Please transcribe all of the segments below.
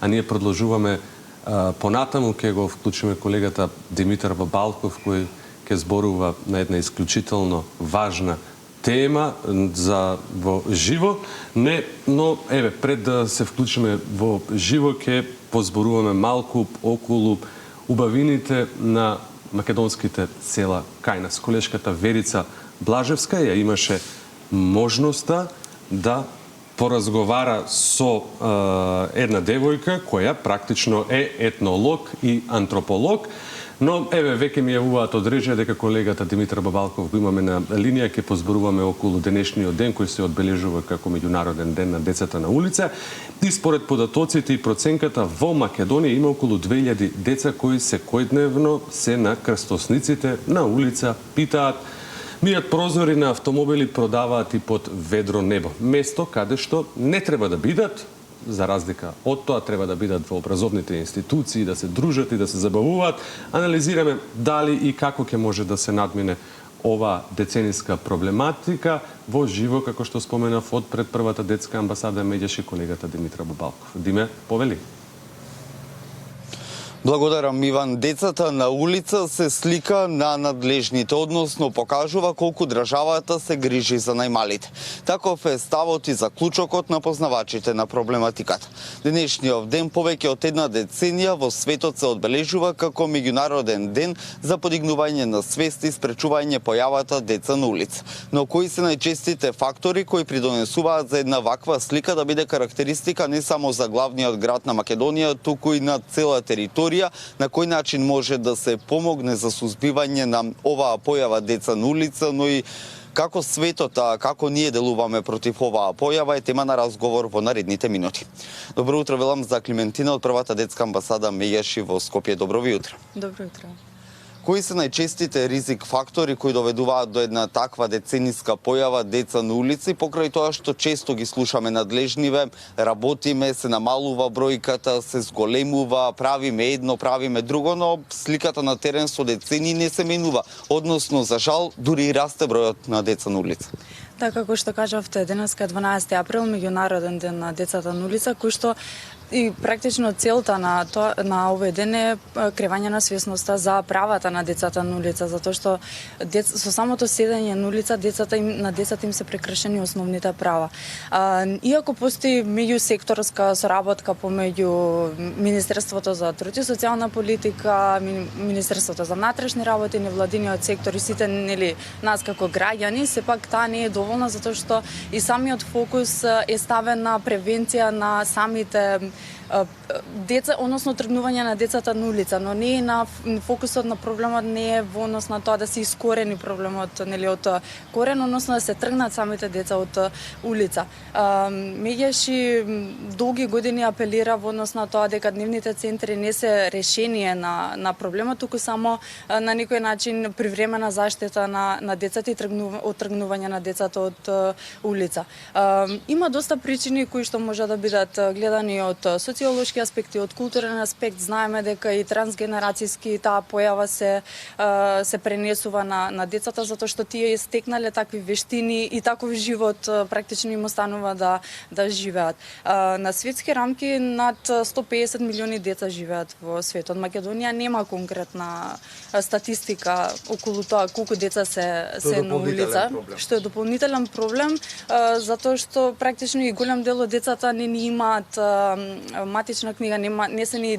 А ние продолжуваме понатаму, ќе го вклучиме колегата Димитар Бабалков, кој ќе зборува на една исклучително важна тема за во живо, но еве пред да се вклучиме во живо ќе позборуваме малку околу убавините на македонските села кај нас. Колешката Верица Блажевска ја имаше можноста да поразговара со една девојка која практично е етнолог и антрополог, но еве веќе ми јавуваат од режија дека колегата Димитар Бабалков го имаме на линија, ќе позборуваме околу денешниот ден кој се одбележува како меѓународен ден на децата на улица. И според податоците и проценката во Македонија има околу 2000 деца кои секојдневно се на крстосниците на улица, питаат, мијат прозори на автомобили, продаваат и под ведро небо. Место каде што не треба да бидат, за разлика од тоа треба да бидат во образовните институции, да се дружат и да се забавуваат. Анализираме дали и како ќе може да се надмине ова децениска проблематика во живо, како што споменав, од пред првата детска амбасада меѓаш и колегата Димитар Бабалков. Диме, повели. Благодарам, Иван. Децата на улица се слика на надлежните, односно покажува колку државата се грижи за најмалите. Таков е ставот и заклучокот на познавачите на проблематиката. Денешниот ден повеќе од една деценија во светот се одбележува како меѓународен ден за подигнување на свест и спречување појавата деца на улица. Но кои се најчестите фактори кои придонесуваат за една ваква слика да биде карактеристика не само за главниот град на Македонија, туку и на цела територија, на кој начин може да се помогне за сузбивање на оваа појава деца на улица, но и како светот, како ние делуваме против оваа појава е тема на разговор во наредните минути. Добро утро, велам за Климентина од првата детска амбасада Меѓаши во Скопје. Добро ви утро. Добро утро. Кои се најчестите ризик фактори кои доведуваат до една таква децениска појава деца на улици, покрај тоа што често ги слушаме надлежниве, работиме, се намалува бројката, се зголемува, правиме едно, правиме друго, но сликата на терен со децени не се менува, односно за жал дури и расте бројот на деца на улица. Така како што кажавте, денеска 12 април, меѓународен ден на децата на улица, кој што и практично целта на овој ден е кревање на свесноста за правата на децата на улица, затоа што со самото седење на улица на децата им се прекршени основните права. Иако постои меѓусекторска соработка помеѓу Министерството за труд и социјална политика, Министерството за внатрешни работи, невладиниот сектор и сите нас како граѓани, сепак таа не е доволна затоа што и самиот фокус е ставен на превенција на самите деца, односно тргнување на децата на улица, но не е на фокусот на проблемот не е во однос на тоа да се искорени проблемот од корен, односно да се тргнат самите деца од улица. Меѓаши долги години апелира во однос на тоа дека дневните центри не се решение на проблемот, туку само на некој начин привремена заштита на децата и тргнување на децата од улица. Има доста причини кои што може да бидат гледани од социолошки аспекти, од културен аспект. Знаеме дека и трансгенерацијски таа појава се пренесува на децата затоа што тие стекнале такви вештини и таков живот практично им останува да живеат. На светски рамки над 150 милиони деца живеат во светот. Македонија нема конкретна статистика околу тоа колку деца се на улица, што е дополнителен проблем затоа што практично и голем дел од децата не имаат матична книга, не се ни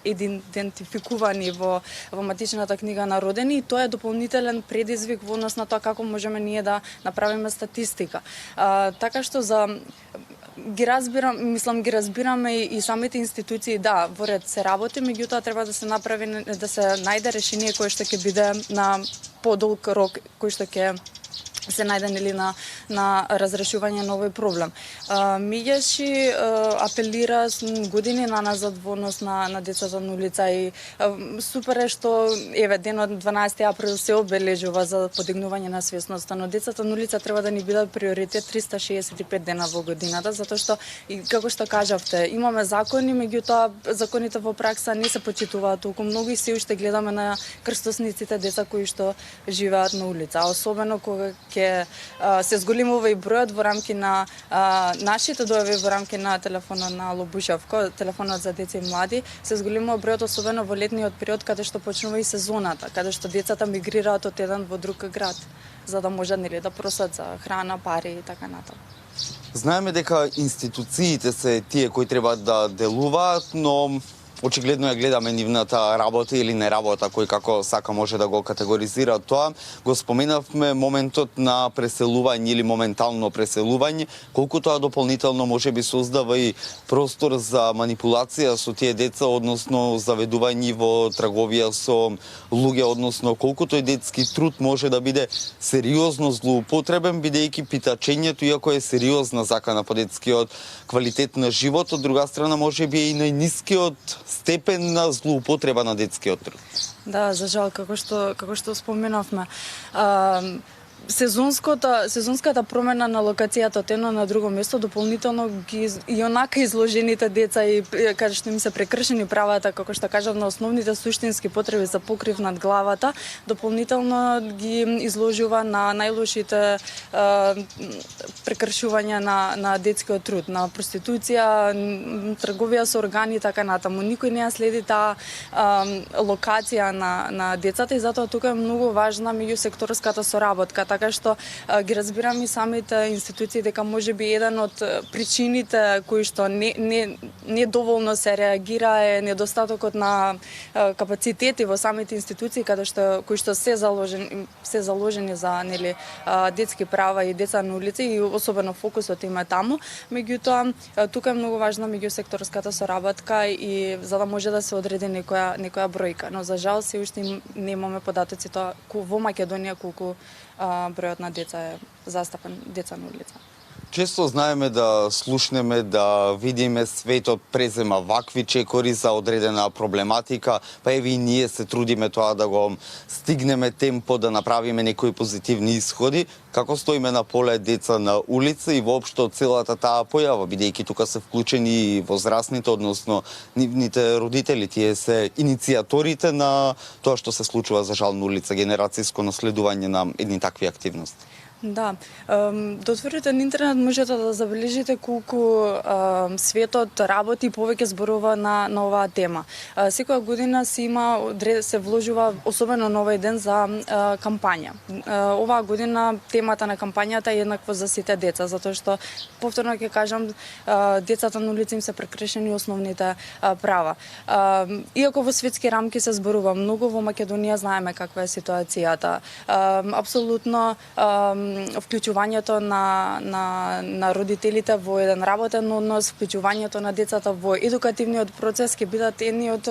идентификувани во матичната книга на родени и тоа е дополнителен предизвик во однос на тоа како можеме ние да направиме статистика. Така што ги разбираме и самите институции, да, во ред се работи, меѓутоа треба да се направи, да се најде решение кое што ќе биде на подолг рок, кој што ќе се најде на разрешување на овој проблем. Меѓаши апелира години назад во однос на децата на улица и супер е што денот 12 април се обележува за подигнување на свесноста, но децата на улица треба да ни бидат приоритет 365 дена во годината, затоа што и како што кажавте, имаме закони, меѓутоа законите во пракса не се почитуваат толку многу и се уште гледаме на крстосниците деца кои што живеат на улица, особено кога ќе се зголемува и бројот во рамки на нашите дојави во рамки на телефонот на Лобушевко, телефонот за деца и млади, се зголемува бројот особено во летниот период каде што почнува и сезоната, каде што децата мигрираат од еден во друг град за да можат да просат за храна, пари и така натаму. Знаеме дека институциите се тие кои треба да делуваат, но очигледно ја гледаме нивната работа или неработа, кој како сака може да го категоризира тоа. Го споменавме моментот на преселување или моментално преселување, колку тоа дополнително може би создава и простор за манипулација со тие деца, односно заведување во трговија со луѓе, односно колку тој детски труд може да биде сериозно злоупотребен, бидејќи питачењето, иако е сериозна закана по детскиот квалитет на живот, од друга страна може би е и најнискиот степен на злоупотреба на детскиот труд. Да, за жал, како што споменавме. Сезонската промена на локацијата од едно на друго место дополнително ги и онака изложените деца и каде што им се прекршени правата, како што кажав, на основните суштински потреби за покрив над главата, дополнително ги изложува на најлошите прекршувања на детскиот труд, на проституција, трговија со органи и така натаму. Никој не ја следи таа локација на децата и затоа тука е многу важна меѓусекторската соработка, така што ги разбирам и самите институции дека може би еден од причините кои што не доволно се реагира е недостатокот на капацитети во самите институции кои што се заложени за детски права и деца на улица и особено фокусот им е таму. Меѓутоа тука е многу важна меѓусекторската соработка и за да може да се одреди некоја бројка, но за жал се уште немаме податоци тоа во Македонија колку бројот на деца е застапен, деца на улица. Често знаеме да слушнеме, да видиме светот презема вакви чекори за одредена проблематика, па еви и ние се трудиме тоа да го стигнеме темпо, да направиме некои позитивни исходи. Како стоиме на поле деца на улица и воопшто целата таа појава, бидејќи тука се вклучени и возрастните, односно нивните родители, тие се иницијаторите на тоа што се случува за жал на улица, генерацијско наследување на едни такви активности. Да, да отворите на интернет можете да забележите колку светот работи и повеќе зборува на оваа тема. Секоја година се вложува особено на овој ден за кампања. Оваа година темата на кампањата е еднакво за сите деца, затоа што повторно ќе кажам, децата на улица им се прекршени основните права. Иако во светски рамки се зборува многу, во Македонија знаеме каква е ситуацијата. Апсолутно вклучувањето на родителите во еден работен однос, вклучувањето на децата во едукативниот процес ќе бидат едни од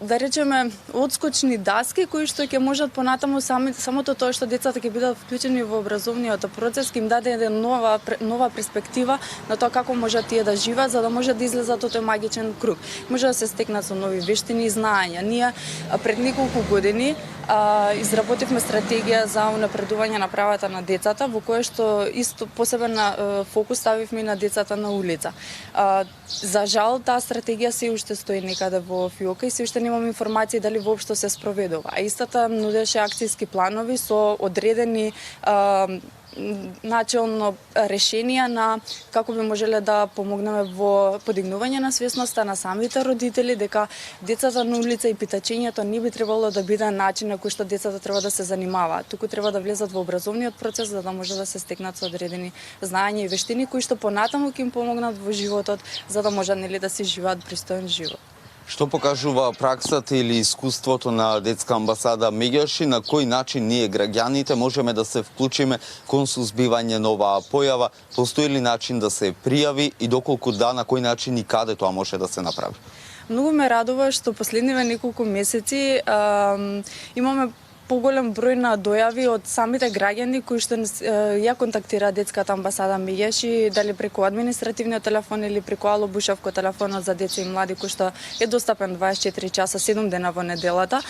да речеме одскочни даски кои што ќе можат понатаму самото тоа што децата ќе бидат вклучени во образовниот процес ќе им даде една нова перспектива на тоа како можат тие да живеат за да можат да излезат од тој магичен круг. Може да се стекнат со нови вештини и знаења. Ние пред неколку години изработивме стратегија за унапредување на правата на децата, во кое што исто посебен фокус ставивме на децата на улица. За жал, таа стратегија се уште стои некаде во фиока и се уште немам информации дали воопшто се спроведува. А истата нудеше акцијски планови со одредени начелно решенија на како би можеле да помогнеме во подигнување на свесноста на самите родители дека децата на улица и питачењето не би требало да биде начин на кој што децата треба да се занимаваат. Туку треба да влезат во образовниот процес за да може да се стекнат со одредени знаења и вештини кои што понатаму ќе им помогнат во животот за да можат да се живеат пристоен живот. Што покажува праксата или искуството на детска амбасада меѓаш и на кој начин ние граѓаните можеме да се вклучиме кон сузбивање на оваа појава? Постои ли начин да се пријави и доколку да, на кој начин и каде тоа може да се направи? Многу ме радува што последниве неколку месеци имаме поголем број на дојави од самите граѓани кои што ја контактираат детската амбасада Меѓеши, дали преку административниот телефон или преку Ало Бушевко телефонот за деца и млади кој што е достапен 24 часа 7 дена во неделата.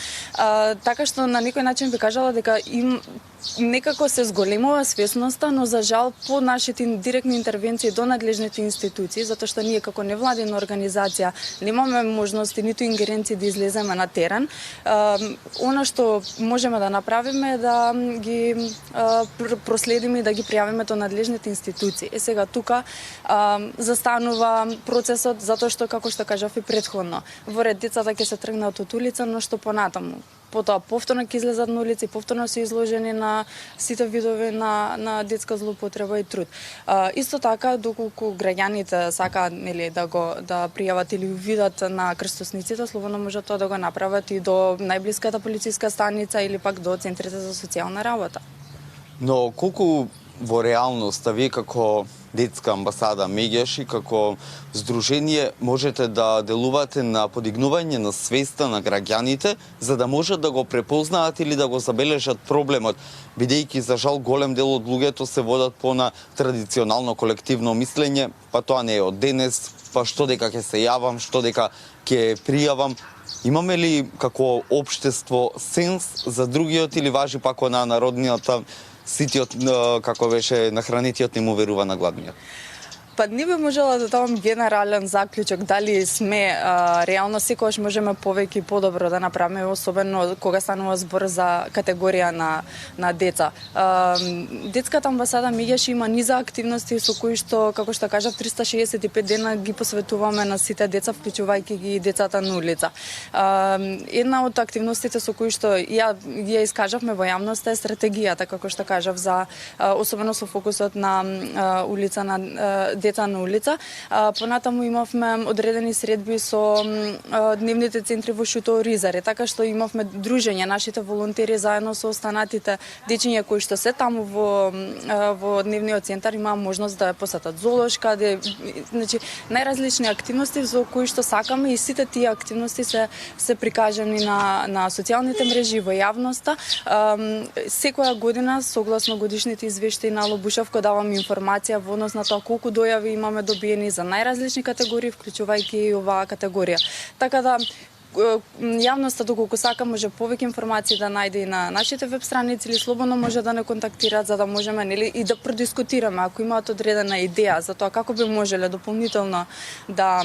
Така што на некој начин би кажала дека им некако се зголемува свесноста, но за жал по нашите директни интервенции до надлежните институции, затоа што ние како невладина организација немаме можности ниту ингеренции да излеземе на терен. Она што може можеме да направиме е да ги проследиме и да ги пријавиме до надлежните институции. Сега тука застанува процесот затоа што, како што кажав и претходно, во ред децата ќе се тргнат од улица, но што понатаму. Потоа повторно ќе излезат на улица и повторно се изложени на сите видови на детска злоупотреба и труд. Исто така, доколку граѓаните сакаат да пријават или видат на крстосниците, слободно можат тоа да го направат и до најблиската полициска станица или пак до центрите за социјална работа. Но колку во реалноста вие како детска амбасада Меѓаш и како здружение можете да делувате на подигнување на свеста на граѓаните за да можат да го препознаат или да го забележат проблемот, бидејќи за жал голем дел од луѓето се водат по на традиционално колективно мислење, па тоа не е од денес, па што дека ќе се јавам, што дека ќе пријавам. Имаме ли како општество сенс за другиот или важи пак на народниот ситиот, како беше нахранетиот, не му верува на гладниот? Па не би можела да давам генерален заклучок дали сме реално секогаш можеме повеќе и подобро да направиме, особено кога станува збор за категорија на деца. Детската амбасада Меѓаш има низа активности со кои што, како што кажав, 365 дена ги посветуваме на сите деца, вклучувајќи ги и децата на улица. Една од активностите со кои што ја искажавме во јавноста е стратегијата, како што кажав, за особено со фокусот на улица на деца на улица. Понатаму имавме одредени средби со дневните центри во Шутово Ризаре, така што имавме дружење, нашите волонтери заедно со останатите дечиња кои што се таму во дневниот центар имаа можност да посетат зоолошка, значи најразлични активности за кои што сакаме и сите тие активности се прикажани на социјалните мрежи во јавноста. Секоја година согласно годишните извештаи на Лобушевко даваме информација во однос на тоа колку дојави имаме добиени за најразлични категории, вклучувајќи и оваа категорија. Така да јавноста доколку сака може повеќе информации да најде и на нашите веб страници или слободно може да не контактираат за да можеме и да продискутираме ако имаат одредена идеја за тоа како би можеле дополнително да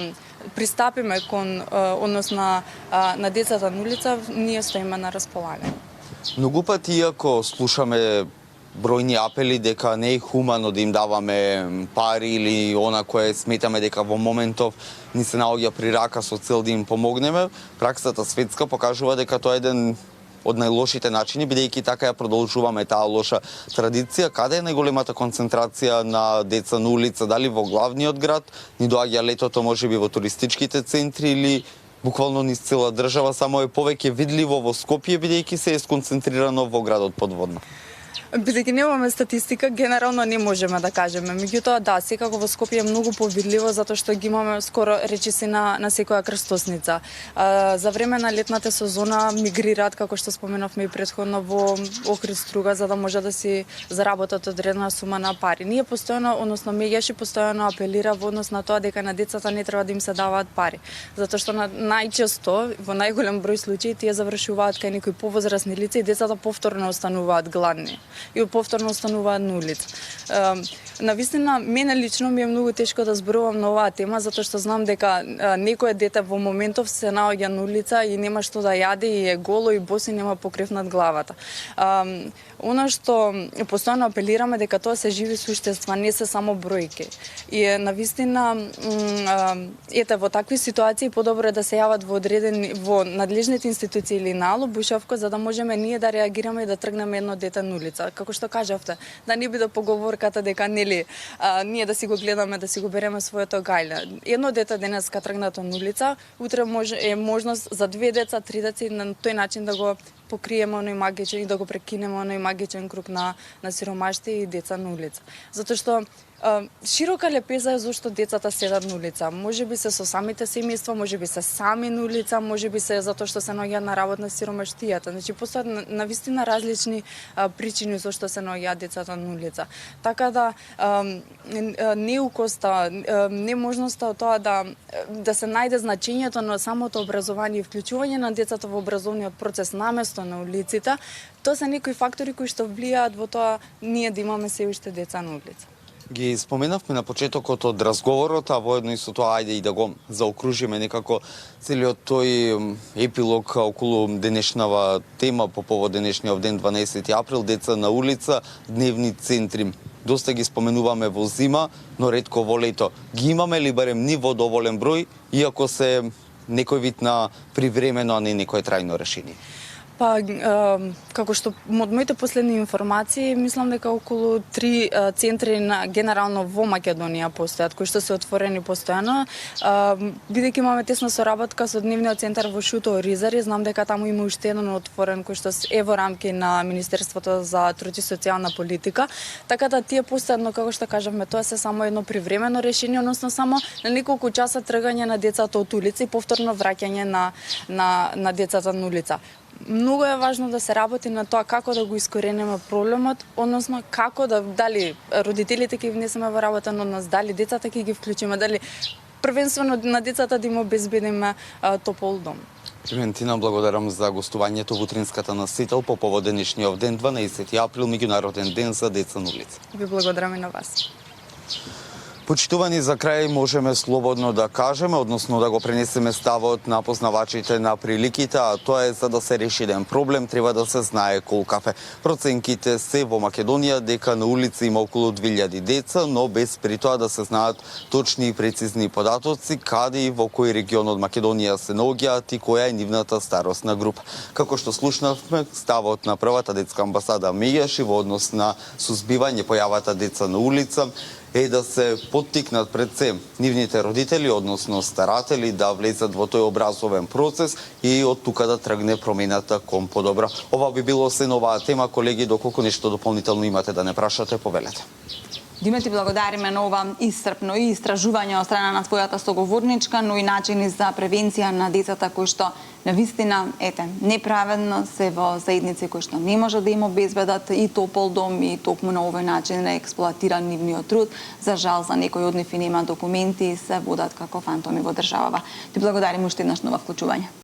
пристапиме кон однос на децата на улица, ние стоиме на располагање. Многу пати иако слушаме бројни апели дека не е хумано да им даваме пари или она кое сметаме дека во моментов ни се наоѓа при рака со цел да им помогнеме, праксата светска покажува дека тоа е еден од најлошите начини, бидејќи така ја продолжуваме таа лоша традиција. Каде е најголемата концентрација на деца на улица? Дали во главниот град? Ни доаѓа летото можеби во туристичките центри или буквално низ цела држава, само е повеќе видливо во Скопје, бидејќи се е сконцентрирано во градот подводно? Бидејќи немаме статистика, генерално не можеме да кажеме. Меѓутоа, да, секако во Скопје е многу повидливо, затоа што ги имаме скоро речиси на секоја крстосница. За време на летната сезона мигрираат, како што споменавме и претходно, во Охрид, Струга, за да може да си заработат одредена сума на пари. Ние постојано, односно Меѓаш постојано апелира во однос на тоа дека на децата не треба да им се даваат пари. Затоа што најчесто, во најголем број случаи, тие завршуваат кај некои повозрасни лица и децата повторно остануваат гладни и повторно остануваат на улица. Навистина, мене лично ми е многу тешко да зборувам на оваа тема, затоа што знам дека некое дете во моментов се наоѓа на улица и нема што да јаде и е голо и бос и нема покрив над главата. Она што постојано апелираме дека тоа се живи суштества, не се само бројки. И навистина, ете, во такви ситуации подобро е да се јават во надлежните институции или на Лобушевко, за да можеме ние да реагираме и да тргнеме едно дете на улица. Како што кажавте, да не биде поговорката дека ние да си го гледаме, да си го береме своето гајле. Едно дете денеска тргнато на улица, утре е можност за 2 деца, 3 деца и на тој начин да го покриеме оној магичен и да го прекинеме оној магичен круг на сиромаштво и деца на улица. Затоа што широка лепеза е зошто децата седат на улица. Може би се со самите семејства, може би се сами на улица, може би се затоа што се наоѓаат на работ на сиромаштијата. Значи постојат навистина различни причини зошто се наоѓаат децата на улица. Така да неукоста, неможноста од тоа да се најде значењето на самото образование и вклучување на децата во образовниот процес наместо на улиците, тоа се некои фактори кои што влијаат во тоа ние да имаме се уште деца на улица. Ги споменавме на почетокот од разговорот, а воедно и со тоа ајде и да го заокружиме некако целиот тој епилог околу денешнава тема по повод денешниот ден 12 април, деца на улица, дневни центри. Доста ги споменуваме во зима, но ретко во лето. Ги имаме ли барем ни во доволен број, иако се некој вид на привремено, а не некое трајно решение? Па, како што од моите последни информации, мислам дека околу 3 центри генерално во Македонија постојат, кои што се отворени постојано. Бидејќи имаме тесна соработка со дневниот центар во Шуто Оризари, знам дека таму има уште еден отворен кој што е во рамки на Министерството за труд и социјална политика. Така да тие постојат, но како што кажавме, тоа се само едно привремено решение, односно само на неколку часа тргање на децата од улица и повторно враќање на децата на улица. Многу е важно да се работи на тоа како да го искорениме проблемот, односно како дали родителите ќе внесеме во работа на нас, дали децата ќе ги вклучиме, дали првенствено на децата да им обезбедиме топол дом. Клементина, благодарам за гостувањето во утринската насител по повод денешниот ден 12 април, меѓународен ден за деца на улица. Ви благодарам и на вас. Почитувани, за крај можеме слободно да кажеме, односно да го пренесеме ставот на познавачите на приликите, а тоа е за да се реши еден проблем, треба да се знае колкав е. Проценките се во Македонија дека на улица има околу 2000 деца, но без при тоа да се знаат точни и прецизни податоци каде и во кој регион од Македонија се наоѓаат и која е нивната старосна група. Како што слушнавме, ставот на првата детска амбасада Меѓаши во однос на сузбивање појавата деца на улица е да се поттикнат пред се нивните родители, односно старатели, да влезат во тој образовен процес и од тука да тргне промената кон подобро. Ова би било се новаа тема, колеги, доколку нешто дополнително имате да не прашате, повелете. Диме, ти благодариме на ова исцрпно и истражување од страна на твојата соговорничка, но и начини за превенција на децата кои што навистина, неправедно се во заедници кои што не може да им обезбедат и топол дом и токму на овој начин е експлоатиран нивниот труд. За жал, за некои од нив нема документи и се водат како фантоми во државава. Ти благодариме уште еднаш на ова вклучување.